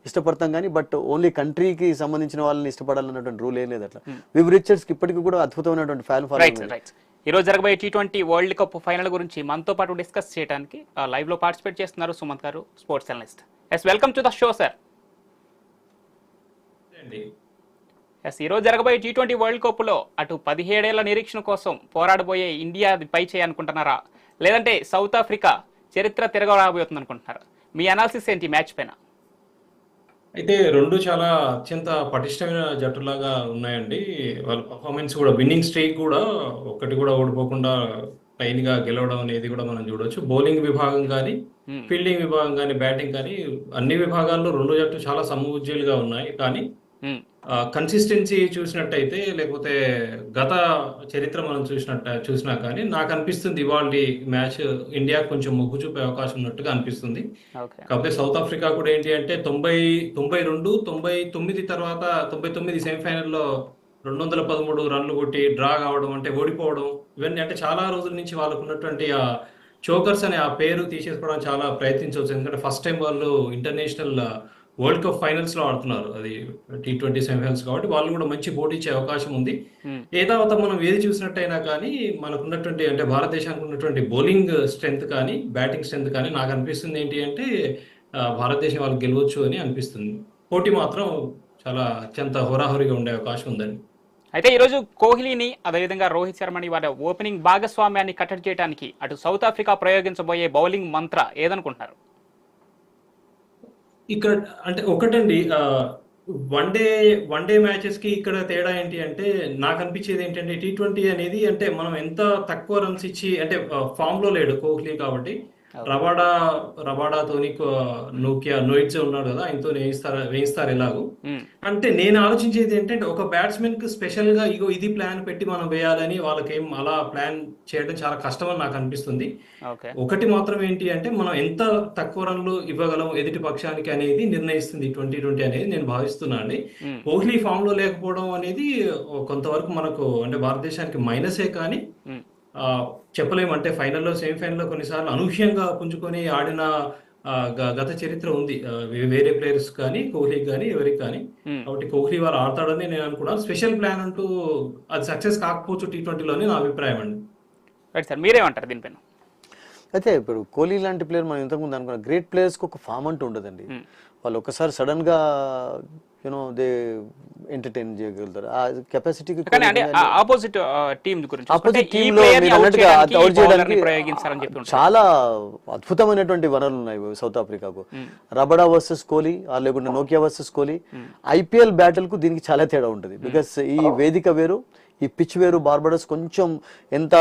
ఇష్టపడతాం కానీ but only కంట్రీకి సంబంధించిన వాళ్ళని ఇష్టపడాలన్నటువంటి రూల్ ఏం లేదు అట్లా. వివ్ రిచర్డ్స్కి ఇప్పటికీ కూడా అద్భుతమైనటువంటి ఫ్యాన్ ఫాలోయింగ్. ఈ రోజు జరగబోయే T20 వరల్డ్ కప్ ఫైనల్ గురించి మనతో పాటు డిస్కస్ చేయడానికి లైవ్ లో పార్టిసిపేట్ చేస్తున్నారు సుమంత్ గారు, sports journalist. Welcome to the show sir. ఈ రోజు జరగబోయే T20 వరల్డ్ కప్ లో అటు 17 ఏళ్ల నిరీక్షణ కోసం పోరాడబోయే ఇండియా పై చేయాలనుకుంటున్నారా, లేదంటే సౌత్ ఆఫ్రికా చరిత్ర తిరగరాబోతుంది అనుకుంటున్నారా? మీ అనాలిసిస్ ఏంటి మ్యాచ్ పైన? అయితే రెండు చాలా అత్యంత పటిష్టమైన జట్టులాగా ఉన్నాయండి. వాళ్ళ పర్ఫార్మెన్స్ కూడా, విన్నింగ్ స్ట్రీక్ కూడా ఒక్కటి కూడా ఓడిపోకుండా లైన్ గా గెలవడం అనేది కూడా మనం చూడొచ్చు. బౌలింగ్ విభాగం కానీ, ఫీల్డింగ్ విభాగం కానీ, బ్యాటింగ్ కానీ అన్ని విభాగాల్లో రెండు జట్లు చాలా సమూజ్జీలుగా ఉన్నాయి. కానీ కన్సిస్టెన్సీ చూసినట్టయితే, లేకపోతే గత చరిత్ర మనం చూసినా కానీ నాకు అనిపిస్తుంది ఇవాళ మ్యాచ్ ఇండియా కొంచెం మొగ్గు చూపే అవకాశం ఉన్నట్టుగా అనిపిస్తుంది. కాకపోతే సౌత్ ఆఫ్రికా కూడా ఏంటి అంటే 92, 99 తర్వాత 99 సెమీఫైనల్లో 213 రన్లు కొట్టి డ్రా కావడం, అంటే ఓడిపోవడం, ఇవన్నీ అంటే చాలా రోజుల నుంచి వాళ్ళకు ఉన్నటువంటి ఆ చోకర్స్ అనే ఆ పేరు తీసేసుకోవడం చాలా ప్రయత్నించవచ్చు. ఎందుకంటే ఫస్ట్ టైం వాళ్ళు ఇంటర్నేషనల్ వరల్డ్ కప్ ఫైనల్స్ లో ఆడుతున్నారు, అది T20 సెమీఫైనల్స్, కాబట్టి వాళ్ళు కూడా మంచి పోటీ ఇచ్చే అవకాశం ఉంది. ఏ తర్వాత మనం ఏది చూసినట్టయినా కానీ మనకున్నటువంటి, అంటే భారతదేశానికి ఉన్నటువంటి బౌలింగ్ స్ట్రెంత్ కానీ, బ్యాటింగ్ స్ట్రెంత్ కానీ నాకు అనిపిస్తుంది ఏంటి అంటే భారతదేశం వాళ్ళకి గెలవచ్చు అని అనిపిస్తుంది. పోటీ మాత్రం చాలా అత్యంత హోరాహోరీగా ఉండే అవకాశం ఉందండి. అయితే ఈరోజు కోహ్లీని, అదేవిధంగా రోహిత్ శర్మని వారి ఓపెనింగ్ భాగస్వామ్యాన్ని కట్టడి చేయడానికి అటు సౌత్ ఆఫ్రికా ప్రయోగించబోయే బౌలింగ్ మంత్ర ఏదనుకుంటున్నారు? ఇక్కడ అంటే ఒకటండి, వన్ డే మ్యాచెస్ కి ఇక్కడ తేడా ఏంటి అంటే నాకు అనిపించేది ఏంటంటే T20 అనేది, అంటే మనం ఎంత తక్కువ రన్స్ ఇచ్చి, అంటే ఫామ్ లో లేడు కోహ్లీ కాబట్టి రబాడాతోని నోయిట్స్ ఉన్నాడు కదా, ఆయనతో వేయిస్తారు ఎలాగో. అంటే నేను ఆలోచించేది ఏంటంటే ఒక బ్యాట్స్మెన్ కి స్పెషల్ గా ఇగో ఇది ప్లాన్ పెట్టి మనం వేయాలని వాళ్ళకేం అలా ప్లాన్ చేయడం చాలా కష్టం అని నాకు అనిపిస్తుంది. ఒకటి మాత్రం ఏంటి అంటే మనం ఎంత తక్కువ రన్లు ఇవ్వగలం ఎదుటి పక్షానికి అనేది నిర్ణయిస్తుంది T20 అనేది నేను భావిస్తున్నా అండి. కోహ్లీ ఫామ్ లో లేకపోవడం అనేది కొంతవరకు మనకు, అంటే భారతదేశానికి మైనసే, కానీ చెప్పలేము. అంటే ఫైనల్లో, సెమీఫైనల్లో కొన్నిసార్లు అనూహ్యంగా పుంజుకొని ఆడిన గత చరిత్ర ఉంది వేరే ప్లేయర్స్ కానీ, కోహ్లీకి కానీ, ఎవరికి కానీ. కాబట్టి కోహ్లీ వారు ఆడతాడని నేను అనుకున్నాను. స్పెషల్ ప్లాన్ అంటూ అది సక్సెస్ కాకపోవచ్చు T20లోని నా అభిప్రాయం అండి. రైట్ సార్, మీరేమంటారు దీనిపైన? అయితే ఇప్పుడు కోహ్లీ లాంటి ప్లేయర్ మనం ఇంతకుముందు అనుకున్నాం, గ్రేట్ ప్లేయర్స్కి ఒక ఫామ్ అంటూ ఉండదండి. వాళ్ళు ఒకసారి సడన్ గా దే ఎంటర్టైన్ చేయగలుగుతారు. ఆ కెపాసిటీకి ఆపోజిట్ టీమ్ లో మీరు అన్నట్టుగా అవుట్ చేయడానికి చాలా అద్భుతమైనటువంటి వనరులు ఉన్నాయి సౌత్ ఆఫ్రికాకు. రబడా వర్సెస్ కోహ్లీ, లేకుంటే Nokia versus Kohli, IPL battle కు దీనికి చాలా తేడా ఉంటుంది. బికాస్ ఈ వేదిక వేరు, ఈ పిచ్ వేరు. బార్బడోస్ కొంచెం ఎంత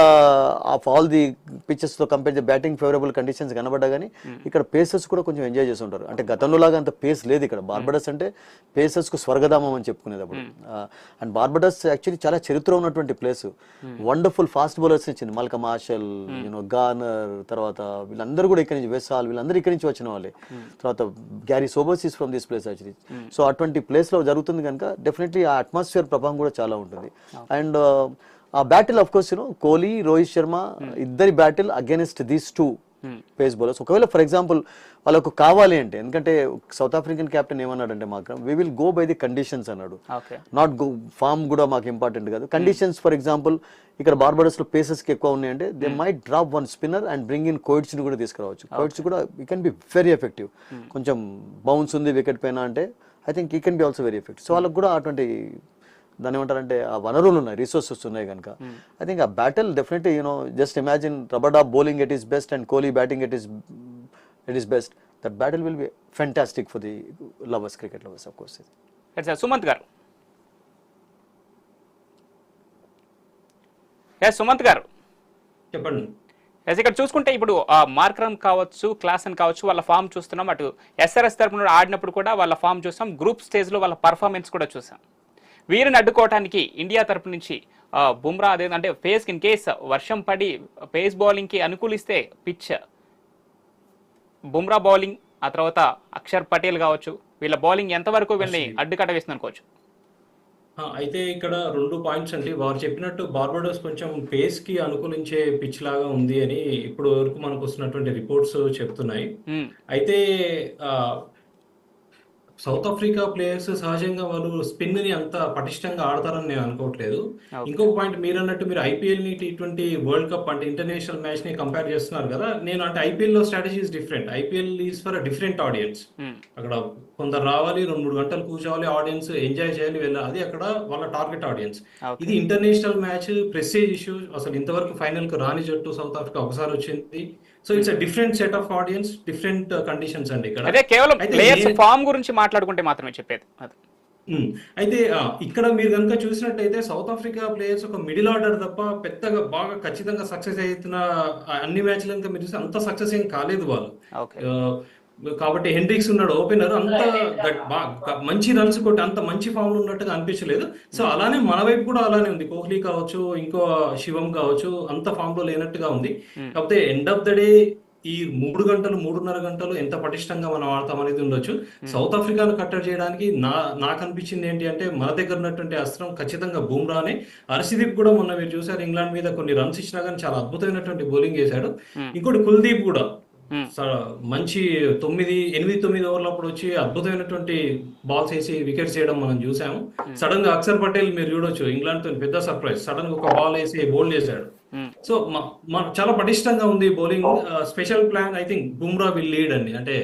ఆఫ్ ఆల్ ది పిచెస్ తో కంపేర్ చేసి బ్యాటింగ్ ఫేవరబుల్ కండిషన్స్ కనబడ్డా కానీ ఇక్కడ పేసర్స్ కూడా కొంచెం ఎంజాయ్ చేసి ఉంటారు. అంటే గతంలో లాగా అంత పేస్ లేదు ఇక్కడ. బార్బడోస్ అంటే పేసర్స్ కు స్వర్గధామం అని చెప్పుకునేటప్పుడు. అండ్ బార్బడోస్ యాక్చువల్లీ చాలా చరిత్ర ఉన్నటువంటి ప్లేస్. వండర్ఫుల్ ఫాస్ట్ బౌలర్స్ ఇచ్చింది, మల్కమ్ మార్షల్, గార్నర్, తర్వాత వీళ్ళందరూ కూడా ఇక్కడి నుంచి, వెసాల్, వీళ్ళందరూ ఇక్కడి నుంచి వచ్చిన వాళ్ళే. తర్వాత Garry Sobers from this place actually. So అటువంటి ప్లేస్ లో జరుగుతుంది కనుక డెఫినెట్లీ ఆ అట్మాస్ఫియర్ ప్రభావం కూడా చాలా ఉంటుంది. అండ్ ఆ battle of course Kohli, Rohit Sharma ఇద్దరి battle against these two pace bowlers. ఒకవేళ ఫర్ ఎగ్జాంపుల్ వాళ్ళకు కావాలి అంటే, ఎందుకంటే సౌత్ ఆఫ్రికన్ కెప్టెన్ ఏమన్నాడంటే మాత్రం we will go by the conditions అన్నాడు. నాట్ గో ఫామ్ కూడా మాకు ఇంపార్టెంట్ కాదు, కండిషన్స్. ఫర్ ఎగ్జాంపుల్ ఇక్కడ బార్బడోస్ లో పేసెస్ కి ఎక్కువ ఉన్నాయంటే they might drop one spinner and bring in Coetzee ని కూడా తీసుకురావచ్చు. కోయిట్స్ కూడా ఈ కెన్ బి వెరీ ఎఫెక్టివ్. కొంచెం బౌన్స్ ఉంది వికెట్ పైన అంటే ఐ థింక్ ఈ can be also very effective. So వాళ్ళకి కూడా అటువంటి దాని ఏమంటారంటే ఆ వనరులు ఉన్నాయి, రిసోర్సెస్ ఉన్నాయి కనుక ఐ థింక్ ఆ battle definitely just imagine Rabada bowling at is best and Kohli batting at is best. That battle will be fantastic for the lovers, cricket lovers of course. Sumanth గారు, సుమంత్ గారు చెప్పండి. ఇక్కడ చూసుకుంటే ఇప్పుడు మార్క్రమ్ కావచ్చు, క్లాసన్ కావచ్చు, వాళ్ళ ఫామ్ చూస్తున్నాం. అటు SRS తరపున ఆడినప్పుడు కూడా వాళ్ళ ఫామ్ చూసాం, గ్రూప్ స్టేజ్ లో వాళ్ళ పర్ఫార్మెన్స్ కూడా చూసాం. వీరిని అడ్డుకోవడానికి ఇండియా తరపు నుంచి బుమ్రా, అదేంటంటే పేస్ ఇన్ కేస్ వర్షం పడి పేస్ బౌలింగ్ కి అనుకూలిస్తే పిచ్, బుమ్రా బౌలింగ్, ఆ తర్వాత అక్షర్ పటేల్ కావచ్చు, వీళ్ళ బౌలింగ్ ఎంతవరకు వీళ్ళని అడ్డుకట్ట వేస్తుంది అనుకోవచ్చు? అయితే ఇక్కడ 2 పాయింట్స్ అండి. వారు చెప్పినట్టు బార్బడోస్ కొంచెం పేస్ కి అనుకూలించే పిచ్ లాగా ఉంది అని ఇప్పుడు వరకు మనకు వస్తున్నటువంటి రిపోర్ట్స్ చెప్తున్నాయి. అయితే సౌత్ ఆఫ్రికా ప్లేయర్స్ సహజంగా వాళ్ళు స్పిన్ ని అంత పటిష్టంగా ఆడతారని నేను అనుకోవట్లేదు. ఓకే. ఇంకొక పాయింట్ మీరు అన్నట్టు మీరు ఐపీఎల్ ని T20 వరల్డ్ కప్ అంటే ఇంటర్నేషనల్ మ్యాచ్ ని కంపేర్ చేస్తున్నారు కదా. నేను అంటే ఐపీఎల్ లో strategy is different. IPL is for different audience. అక్కడ కొందరు రావాలి, 2-3 గంటలు కూర్చోవాలి, ఆడియన్స్ ఎంజాయ్ చేయాలి, వెళ్ళాలి. అది అక్కడ వాళ్ళ టార్గెట్ ఆడియన్స్. ఓకే. ఇది ఇంటర్నేషనల్ మ్యాచ్, ప్రెస్టేజ్ ఇష్యూ. అసలు ఇంతవరకు ఫైనల్ కు రాని జట్టు సౌత్ ఆఫ్రికా ఒకసారి వచ్చింది. So it's a different set of audience, different conditions అండి ఇక్కడ. అదే కేవలం అయితే ప్లేయర్స్ ఫామ్ గురించి మాట్లాడుకుంటే మాత్రమే చెప్పేది అది. అయితే ఇక్కడ మీరు కనుక చూసినట్టయితే సౌత్ ఆఫ్రికా ప్లేయర్స్ ఒక మిడిల్ ఆర్డర్ తప్ప పెద్దగా బాగా ఖచ్చితంగా సక్సెస్ అవుతున్న అన్ని మ్యాచ్లు కనుక మీరు చూస్తే అంత సక్సెస్ ఏం కాలేదు వాళ్ళు. ఓకే. కాబట్టి హెండ్రిక్స్ ఉన్నాడు ఓపెనర్, అంత మంచి రన్స్ కొట్టి అంత మంచి ఫామ్ లో ఉన్నట్టుగా అనిపించలేదు. సో అలానే మన వైపు కూడా అలానే ఉంది. కోహ్లీ కావచ్చు, ఇంకో శివం కావచ్చు, అంత ఫామ్ లో లేనట్టుగా ఉంది. కాకపోతే ఎండ్ ఆఫ్ ద డే ఈ 3 గంటలు 3.5 గంటలు ఎంత పటిష్టంగా మనం ఆడతాం అనేది ఉండొచ్చు. సౌత్ ఆఫ్రికాను కట్టడి చేయడానికి నాకు అనిపించింది ఏంటి అంటే మన దగ్గర ఉన్నటువంటి అస్త్రం ఖచ్చితంగా బుమ్రానే. హర్షదీప్ కూడా మొన్న మీరు చూసారు ఇంగ్లాండ్ మీద కొన్ని రన్స్ ఇచ్చినా కానీ చాలా అద్భుతమైనటువంటి బౌలింగ్ చేశాడు. ఇంకోటి కుల్దీప్ కూడా మంచి 8-9 ఓవర్లప్పుడు వచ్చి అద్భుతమైనటువంటి బాల్స్ వేసి వికెట్స్ చేయడం మనం చూసాము. సడన్ గా అక్షర్ పటేల్ మీరు చూడొచ్చు, ఇంగ్లాండ్ తో పెద్ద సర్ప్రైజ్, సడన్ గా ఒక బాల్ వేసి బౌల్ చేశాడు. సో చాలా పటిష్టంగా ఉంది bowling. Special plan I think Bumrah will lead అండి. అంటే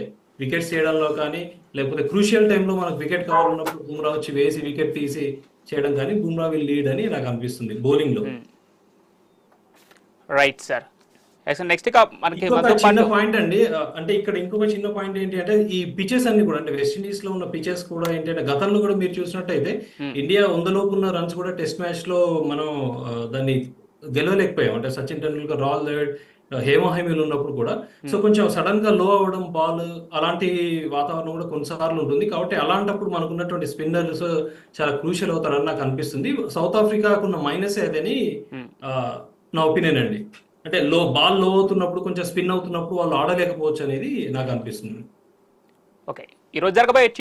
వికెట్స్ చేయడంలో కానీ, లేకపోతే క్రూషియల్ టైంలో మనకు వికెట్ కావాలన్నప్పుడు బుమ్రా వచ్చి వేసి వికెట్ తీసి చేయడం కానీ బుమ్రా విల్ లీడ్ అని నాకు అనిపిస్తుంది బౌలింగ్ లో. Right sir. నెక్స్ట్ మనకి చిన్న పాయింట్ అండి, అంటే ఇక్కడ ఇంకొక చిన్న పాయింట్ ఏంటి అంటే ఈ పిచెస్ అన్ని కూడా, అంటే వెస్టిండీస్ లో ఉన్న పిచెస్ కూడా ఏంటంటే గతంలో కూడా మీరు చూసినట్టయితే ఇండియా 100 లోపు ఉన్న రన్స్ కూడా టెస్ట్ మ్యాచ్ లో మనం దాన్ని గెలవలేకపోయాం. అంటే సచిన్ టెండూల్కర్, రాహుల్ ద్రావిడ్, హేమహేమీలు ఉన్నప్పుడు కూడా. సో కొంచెం సడన్ గా లో అవ్వడం బాల్, అలాంటి వాతావరణం కూడా కొన్నిసార్లు ఉంటుంది. కాబట్టి అలాంటప్పుడు మనకున్నటువంటి స్పిన్నర్స్ చాలా క్రూషియల్ అవుతారని నాకు అనిపిస్తుంది. సౌత్ ఆఫ్రికాకు ఉన్న మైనస్ అదని నా ఒపీనియన్ అండి. అంటే బాల్ లో అవుతున్నప్పుడు, కొంచెం స్పిన్ అవుతున్నప్పుడు వాళ్ళు ఆడలేకపోవచ్చు అనేది నాకు అనిపిస్తుంది. ఓకే. ఈరోజు జరగబోయే